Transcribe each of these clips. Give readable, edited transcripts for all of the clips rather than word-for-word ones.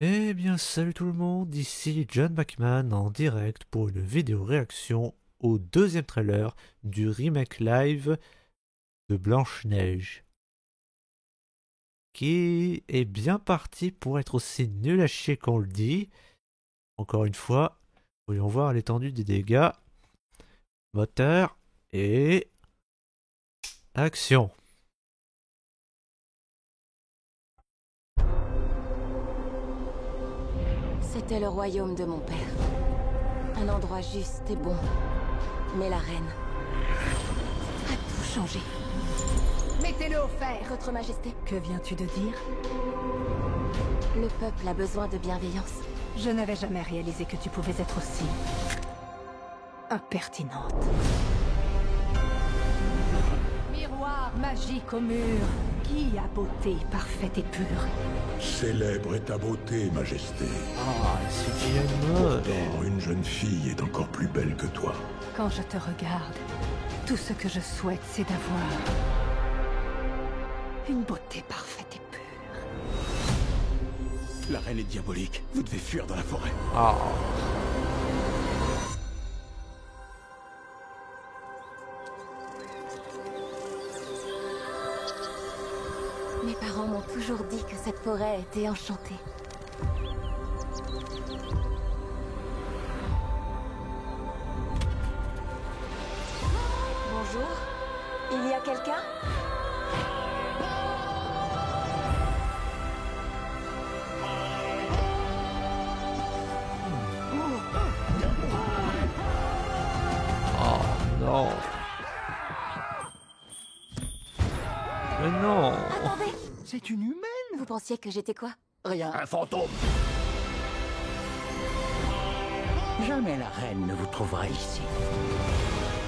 Eh bien, salut tout le monde, ici John McMahon en direct pour une vidéo réaction au deuxième trailer du remake live de Blanche-Neige, qui est bien parti pour être aussi nul à chier qu'on le dit. Encore une fois, voyons voir l'étendue des dégâts. Moteur et action. C'était le royaume de mon père. Un endroit juste et bon. Mais la reine a tout changé. Mettez-le au fer. Votre Majesté, Que viens-tu de dire? le peuple a besoin de bienveillance. Je n'avais jamais réalisé que tu pouvais être aussi impertinente. Miroir magique au mur. Qui a beauté parfaite et pure? Célèbre est ta beauté, Majesté. Ah, c'est mode. Pourtant, une jeune fille est encore plus belle que toi. Quand je te regarde, tout ce que je souhaite, c'est d'avoir une beauté parfaite et pure. La reine est diabolique. Vous devez fuir dans la forêt. Ah. Mes parents m'ont toujours dit que cette forêt était enchantée. Bonjour. Il y a quelqu'un? Oh non. Mais non. Attendez. C'est une humaine. Vous pensiez que j'étais quoi? Rien. Un fantôme. Jamais la reine ne vous trouvera ici.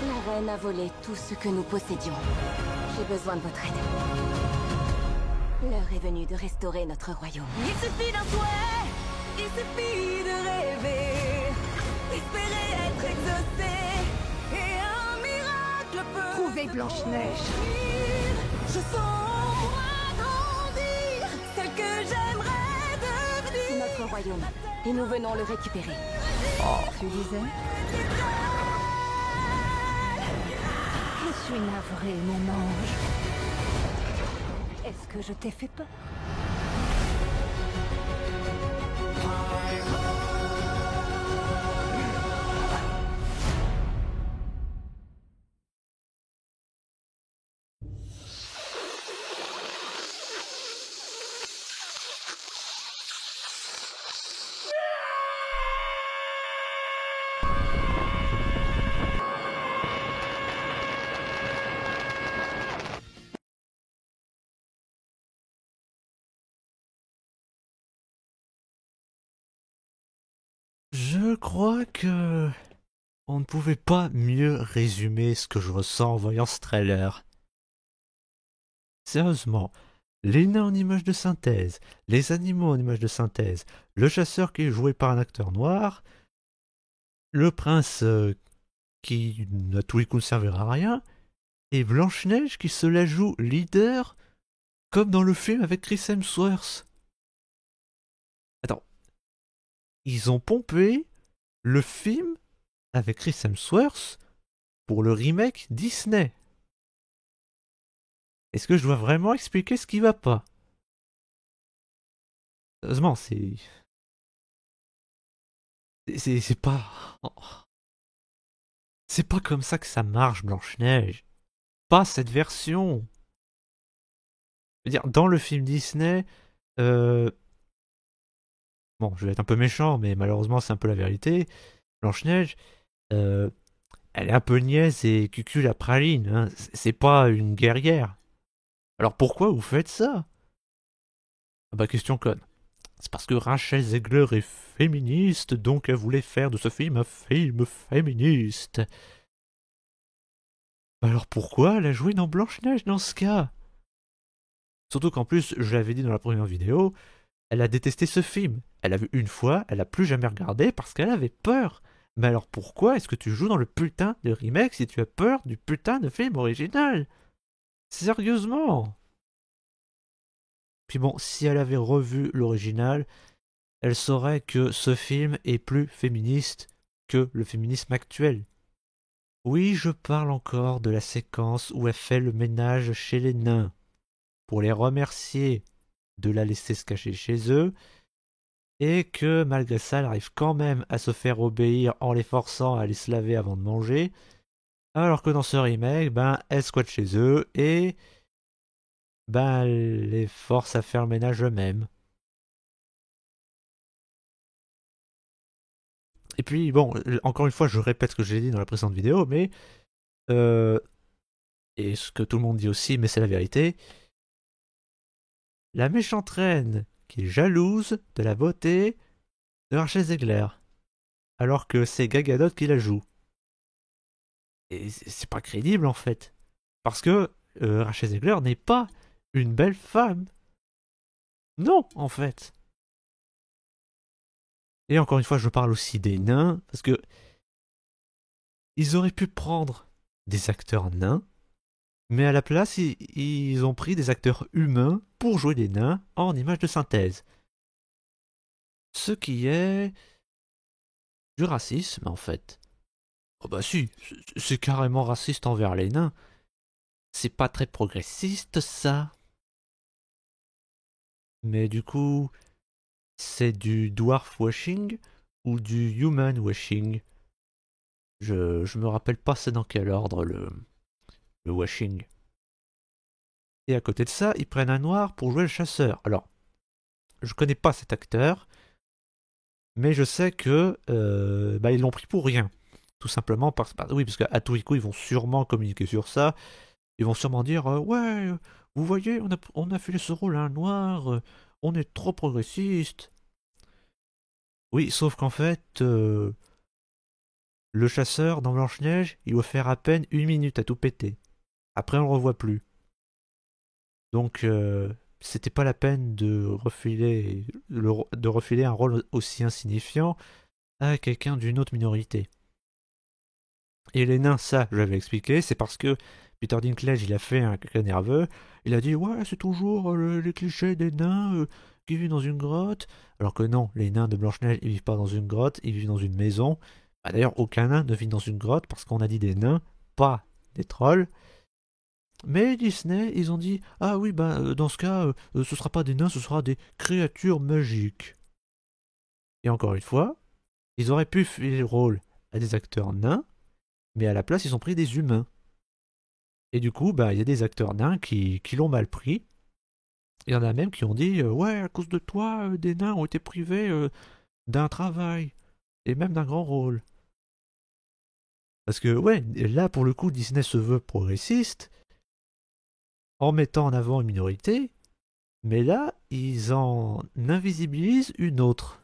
La reine a volé tout ce que nous possédions. J'ai besoin de votre aide. L'heure est venue de restaurer notre royaume. Il suffit d'un souhait, il suffit de rêver, espérer être exaucé, et un miracle peut Trouvez Blanche-Neige. s'accomplir. Je sens en moi grandir, celle que j'aimerais C'est devenir. notre royaume. Et nous venons le récupérer. Tu disais? Je suis navrée, mon ange. Est-ce que je t'ai fait peur? Je crois que on ne pouvait pas mieux résumer ce que je ressens en voyant ce trailer. Sérieusement, les nains en image de synthèse, les animaux en image de synthèse, le chasseur qui est joué par un acteur noir, le prince qui à tous les coups ne servira à rien, et Blanche-Neige qui se la joue leader comme dans le film avec Chris Hemsworth. Attends, ils ont pompé le film avec Chris Hemsworth pour le remake Disney. Est-ce que je dois vraiment expliquer ce qui va pas? Sérieusement, c'est pas... C'est pas comme ça que ça marche, Blanche-Neige. Pas cette version. Je veux dire, dans le film Disney... Bon, je vais être un peu méchant, mais malheureusement, c'est un peu la vérité. Blanche-Neige, elle est un peu niaise et cucul à praline. Hein. C'est pas une guerrière. Alors pourquoi vous faites ça? Ah bah, question conne. C'est parce que Rachel Zegler est féministe, donc elle voulait faire de ce film un film féministe. Alors pourquoi elle a joué dans Blanche-Neige dans ce cas? Surtout qu'en plus, je l'avais dit dans la première vidéo, elle a détesté ce film. Elle l'a vu une fois, elle a plus jamais regardé parce qu'elle avait peur. Mais alors pourquoi est-ce que tu joues dans le putain de remake si tu as peur du putain de film original? Sérieusement? Puis bon, si elle avait revu l'original, elle saurait que ce film est plus féministe que le féminisme actuel. Oui, je parle encore de la séquence où elle fait le ménage chez les nains, pour les remercier de la laisser se cacher chez eux, et que malgré ça, elle arrive quand même à se faire obéir en les forçant à aller se laver avant de manger, alors que dans ce remake, elle squatte chez eux et elle les force à faire le ménage eux-mêmes. Et puis, bon, encore une fois, je répète ce que j'ai dit dans la précédente vidéo, mais et ce que tout le monde dit aussi, mais c'est la vérité, la méchante reine qui est jalouse de la beauté de Rachel Zegler, alors que c'est Gal Gadot qui la joue. Et c'est pas crédible en fait, parce que Rachel Zegler n'est pas une belle femme. Non, en fait. Et encore une fois, je parle aussi des nains, parce que ils auraient pu prendre des acteurs nains, mais à la place, ils ont pris des acteurs humains pour jouer des nains en images de synthèse. Ce qui est du racisme, en fait. Oh bah si, c'est carrément raciste envers les nains. C'est pas très progressiste, ça. Mais du coup, c'est du dwarf washing ou du human washing. Je me rappelle pas c'est dans quel ordre le washing. Et à côté de ça, ils prennent un noir pour jouer le chasseur. Alors, je connais pas cet acteur, mais je sais que ils l'ont pris pour rien. Tout simplement parce qu'à tous les coups, ils vont sûrement communiquer sur ça. Ils vont sûrement dire ouais, vous voyez, on a fait ce rôle à un noir, on est trop progressiste. Oui, sauf qu'en fait, le chasseur dans Blanche-Neige, il doit faire à peine 1 minute à tout péter. Après, on le revoit plus. Donc, c'était pas la peine de refiler un rôle aussi insignifiant à quelqu'un d'une autre minorité. Et les nains, ça, je l'avais expliqué, c'est parce que Peter Dinklage, il a fait un caca nerveux. Il a dit ouais, c'est toujours les clichés des nains qui vivent dans une grotte. Alors que non, les nains de Blanche-Neige, ils vivent pas dans une grotte, ils vivent dans une maison. D'ailleurs, aucun nain ne vit dans une grotte parce qu'on a dit des nains, pas des trolls. Mais Disney, ils ont dit ah oui, dans ce cas, ce sera pas des nains, ce sera des créatures magiques. Et encore une fois, ils auraient pu filer le rôle à des acteurs nains, mais à la place, ils ont pris des humains. Et du coup, il y a des acteurs nains qui l'ont mal pris. Il y en a même qui ont dit ouais, à cause de toi, des nains ont été privés d'un travail et même d'un grand rôle. Parce que ouais, là pour le coup, Disney se veut progressiste en mettant en avant une minorité, mais là, ils en invisibilisent une autre.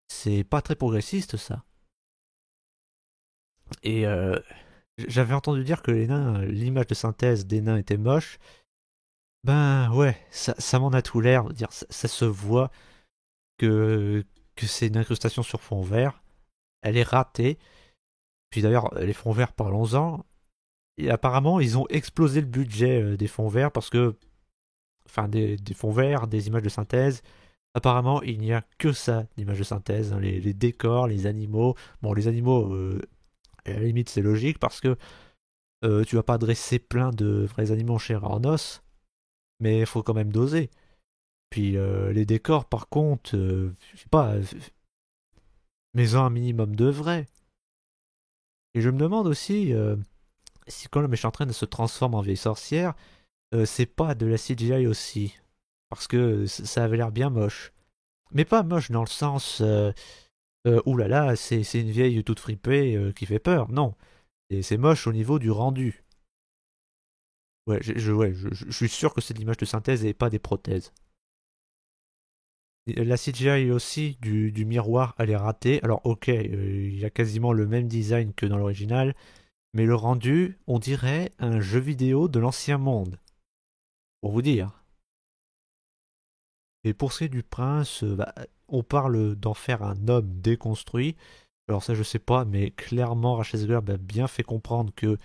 C'est pas très progressiste ça. Et j'avais entendu dire que les nains, l'image de synthèse des nains était moche. Ouais, ça m'en a tout l'air. Dire, ça se voit que c'est une incrustation sur fond vert. Elle est ratée. Puis d'ailleurs, les fonds verts, parlons-en. Et apparemment, ils ont explosé le budget des fonds verts parce que. Enfin, des fonds verts, des images de synthèse. Apparemment, il n'y a que ça d'images de synthèse. Hein, les décors, les animaux. Bon, les animaux, à la limite, c'est logique parce que tu vas pas dresser plein de vrais animaux en chair et en os. Mais il faut quand même doser. Puis les décors, par contre, je sais pas, mets-en un minimum de vrai. Et je me demande aussi si quand la méchante reine se transforme en vieille sorcière, c'est pas de la CGI aussi. Parce que ça avait l'air bien moche. Mais pas moche dans le sens oulala, c'est une vieille toute fripée qui fait peur. Non. Et c'est moche au niveau du rendu. Ouais, je suis sûr que c'est de l'image de synthèse et pas des prothèses. La CGI aussi du miroir, elle est ratée. Alors ok, il y a quasiment le même design que dans l'original, mais le rendu, on dirait un jeu vidéo de l'ancien monde. Pour vous dire. Et pour ce qui est du prince, on parle d'en faire un homme déconstruit. Alors ça je sais pas, mais clairement Rachel Zegler a bien fait comprendre que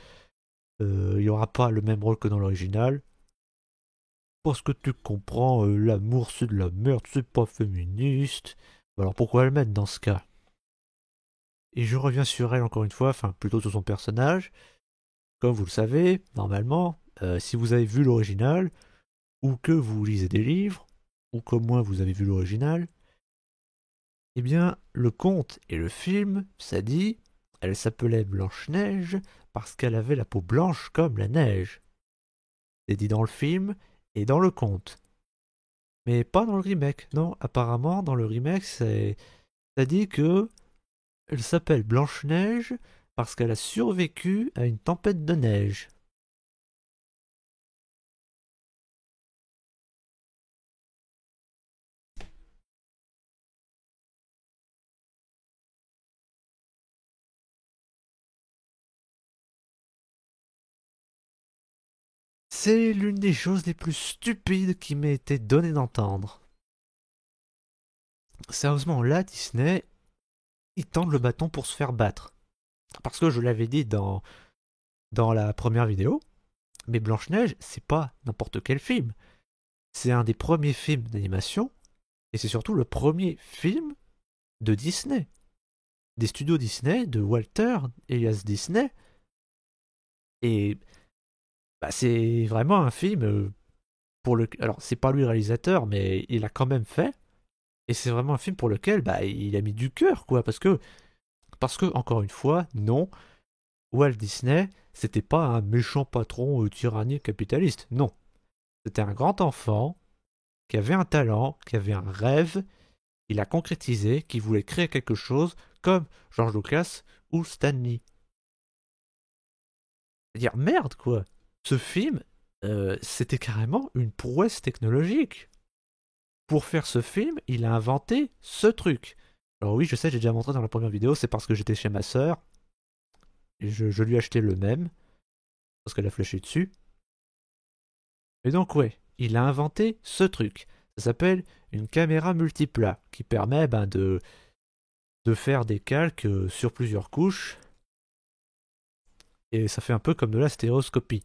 il n'y aura pas le même rôle que dans l'original. Parce que tu comprends, l'amour c'est de la merde, c'est pas féministe. Alors pourquoi le mettre dans ce cas? Et je reviens sur elle encore une fois, enfin plutôt sur son personnage. Comme vous le savez, normalement, si vous avez vu l'original, ou que vous lisez des livres, ou qu'au moins vous avez vu l'original, eh bien, le conte et le film, ça dit, elle s'appelait Blanche-Neige parce qu'elle avait la peau blanche comme la neige. C'est dit dans le film et dans le conte. Mais pas dans le remake, non. Apparemment, dans le remake, ça dit que elle s'appelle Blanche-Neige parce qu'elle a survécu à une tempête de neige. C'est l'une des choses les plus stupides qui m'ait été donné d'entendre. Sérieusement, là, Disney, ils tendent le bâton pour se faire battre. Parce que je l'avais dit dans la première vidéo, mais Blanche-Neige, c'est pas n'importe quel film. C'est un des premiers films d'animation, et c'est surtout le premier film de Disney. Des studios Disney, de Walter Elias Disney. Et bah, c'est vraiment un film pour le... Alors, c'est pas lui le réalisateur, mais il a quand même fait. Et c'est vraiment un film pour lequel bah, il a mis du cœur, quoi. Parce que, encore une fois, non, Walt Disney, c'était pas un méchant patron tyrannique capitaliste. Non. C'était un grand enfant qui avait un talent, qui avait un rêve, il a concrétisé, qui voulait créer quelque chose comme George Lucas ou Stan Lee. C'est-à-dire, merde, quoi. Ce film, c'était carrément une prouesse technologique. Pour faire ce film, il a inventé ce truc. Alors oui, je sais, j'ai déjà montré dans la première vidéo, c'est parce que j'étais chez ma sœur. Et je lui ai acheté le même, parce qu'elle a flashé dessus. Et donc ouais, il a inventé ce truc. Ça s'appelle une caméra multiplat, qui permet de faire des calques sur plusieurs couches. Et ça fait un peu comme de la stéréoscopie.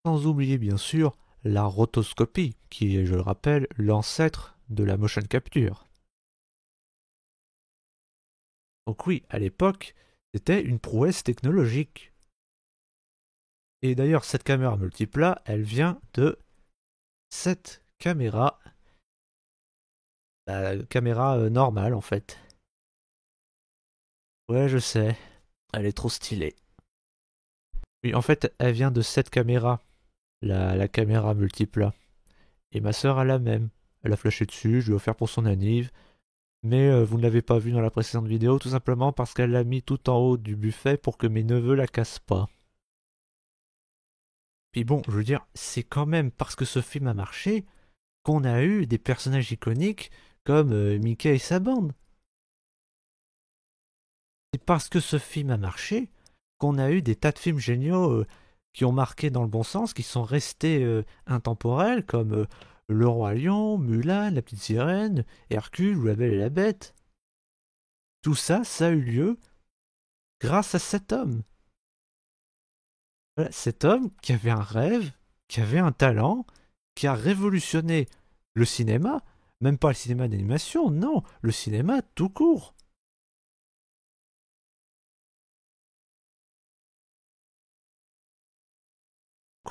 Sans oublier bien sûr la rotoscopie, qui est, je le rappelle, l'ancêtre de la motion capture. Donc oui, à l'époque, c'était une prouesse technologique. Et d'ailleurs, cette caméra multiplat, elle vient de cette caméra, la caméra normale en fait. Ouais, je sais, elle est trop stylée. Oui, en fait, elle vient de cette caméra, la caméra multiplat. Et ma sœur a la même. Elle a flashé dessus, je lui ai offert pour son anniv. Mais vous ne l'avez pas vu dans la précédente vidéo, tout simplement parce qu'elle l'a mis tout en haut du buffet pour que mes neveux la cassent pas. Puis bon, je veux dire, c'est quand même parce que ce film a marché qu'on a eu des personnages iconiques comme Mickey et sa bande. C'est parce que ce film a marché qu'on a eu des tas de films géniaux qui ont marqué dans le bon sens, qui sont restés intemporels, comme Le Roi Lion, Mulan, La Petite Sirène, Hercule ou La Belle et la Bête. Tout ça, ça a eu lieu grâce à cet homme. Voilà, cet homme qui avait un rêve, qui avait un talent, qui a révolutionné le cinéma, même pas le cinéma d'animation, non, le cinéma tout court.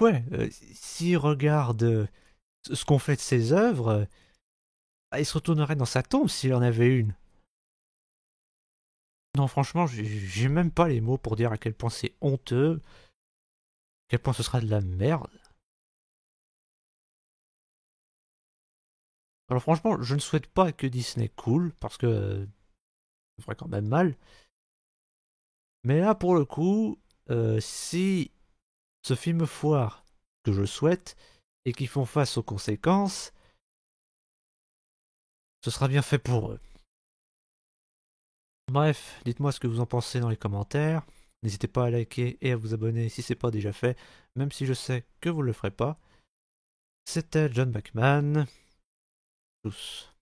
Ouais, s'il regarde ce qu'on fait de ses œuvres, il se retournerait dans sa tombe s'il en avait une. Non, franchement, j'ai même pas les mots pour dire à quel point c'est honteux, à quel point ce sera de la merde. Alors franchement, je ne souhaite pas que Disney coule, parce que ça ferait quand même mal. Mais là, pour le coup, si ce film foire, que je souhaite, et qu'ils font face aux conséquences, ce sera bien fait pour eux. Bref, dites-moi ce que vous en pensez dans les commentaires. N'hésitez pas à liker et à vous abonner si c'est pas déjà fait, même si je sais que vous ne le ferez pas. C'était John Bachman. Tous.